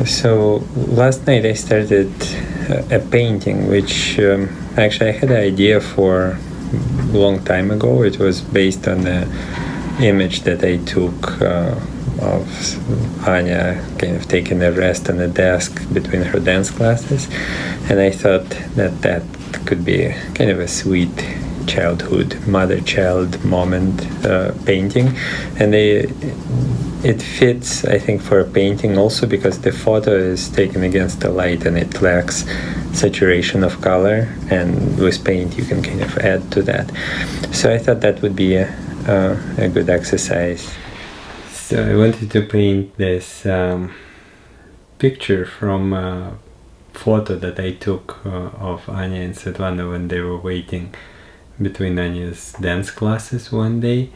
So last night I started a painting, which actually I had an idea for a long time ago. It was based on the image that I took of Anya kind of taking a rest on a desk between her dance classes, and I thought that that could be kind of a sweet childhood mother-child moment painting, and it fits, I think, for a painting also because the photo is taken against the light and it lacks saturation of color, and with paint you can kind of add to that. So I thought that would be a good exercise. So I wanted to paint this picture from a photo that I took of Anya and Svetlana when they were waiting between Anya's dance classes one day.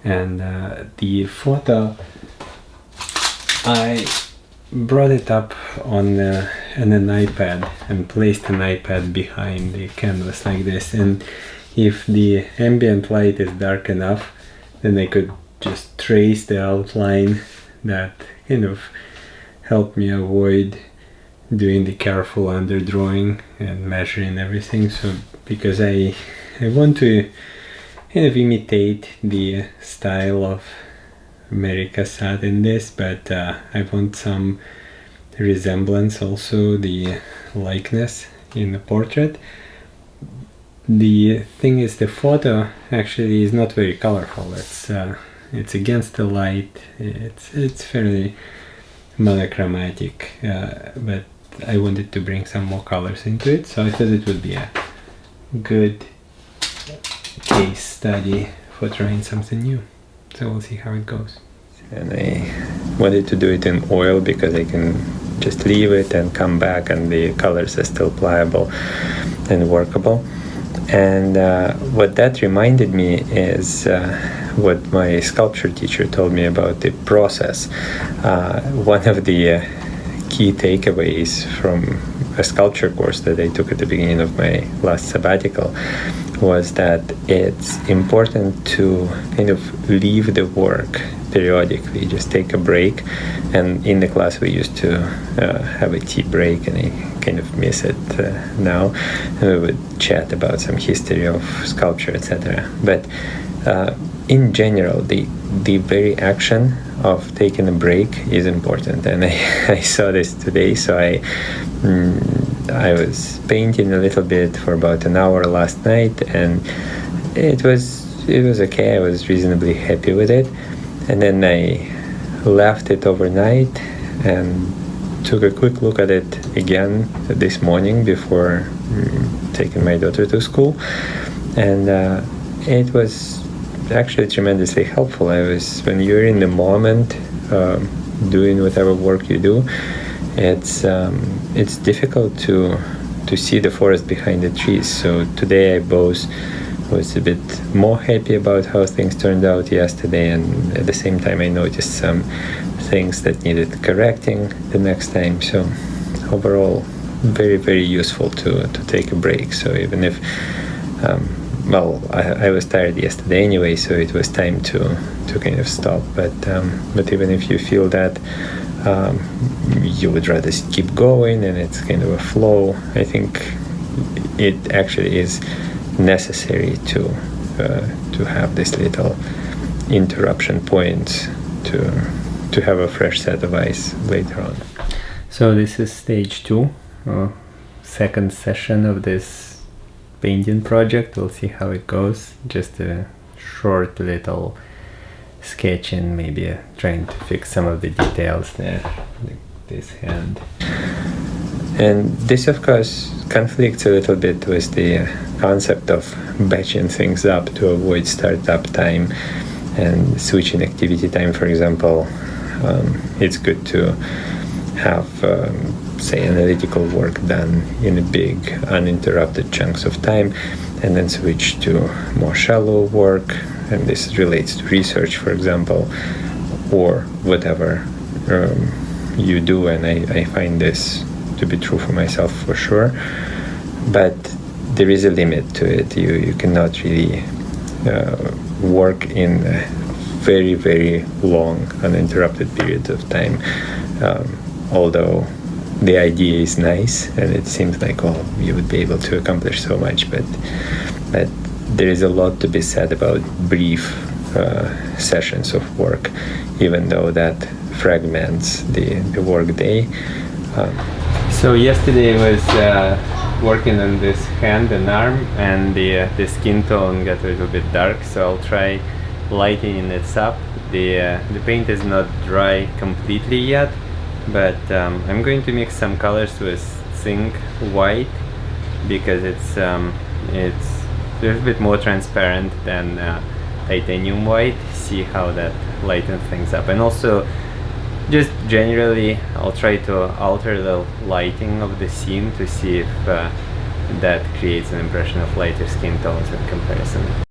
And the photo, I brought it up on an iPad and placed an iPad behind the canvas like this, and if the ambient light is dark enough, then I could just trace the outline. That kind of helped me avoid doing the careful underdrawing and measuring everything. So because I want to kind of imitate the style of Mary Cassatt in this, but I want some resemblance also, the likeness in the portrait. The thing is, the photo actually is not very colorful. It's against the light. It's fairly monochromatic, but I wanted to bring some more colors into it, so I thought it would be a good case study for trying something new. So we'll see how it goes. And I wanted to do it in oil because I can just leave it and come back and the colors are still pliable and workable. And what that reminded me is what my sculpture teacher told me about the process. One of the key takeaways from a sculpture course that I took at the beginning of my last sabbatical was that it's important to kind of leave the work periodically, just take a break. And in the class we used to have a tea break, and I kind of miss it now. And we would chat about some history of sculpture, etc. But in general, the very action of taking a break is important, and I saw this today. So I was painting a little bit for about an hour last night, and it was okay. I was reasonably happy with it, and then I left it overnight and took a quick look at it again this morning before taking my daughter to school, and it was actually tremendously helpful. When you're in the moment doing whatever work you do, it's difficult to see the forest behind the trees. So today I both was a bit more happy about how things turned out yesterday, and at the same time I noticed some things that needed correcting the next time. So overall, very, very useful to take a break. So even if I was tired yesterday anyway, so it was time to kind of stop. But even if you feel that you would rather keep going and it's kind of a flow, I think it actually is necessary to have this little interruption point to have a fresh set of eyes later on. So this is stage 2, second session of this painting project. We'll see how it goes. Just a short little sketching, maybe trying to fix some of the details there, like this hand. And this, of course, conflicts a little bit with the concept of batching things up to avoid startup time and switching activity time. For example, it's good to have, say, analytical work done in a big, uninterrupted chunks of time, and then switch to more shallow work. And this relates to research, for example, or whatever you do. And I find this to be true for myself for sure. But there is a limit to it. You cannot really work in a very, very long, uninterrupted period of time. although the idea is nice and it seems like, well, you would be able to accomplish so much, but there is a lot to be said about brief sessions of work, even though that fragments the work day. So yesterday I was working on this hand and arm, and the skin tone got a little bit dark, so I'll try lightening it up. The paint is not dry completely yet, but I'm going to mix some colors with zinc white because it's a little bit more transparent than titanium white. See how that lightens things up, and also just generally I'll try to alter the lighting of the scene to see if that creates an impression of lighter skin tones in comparison.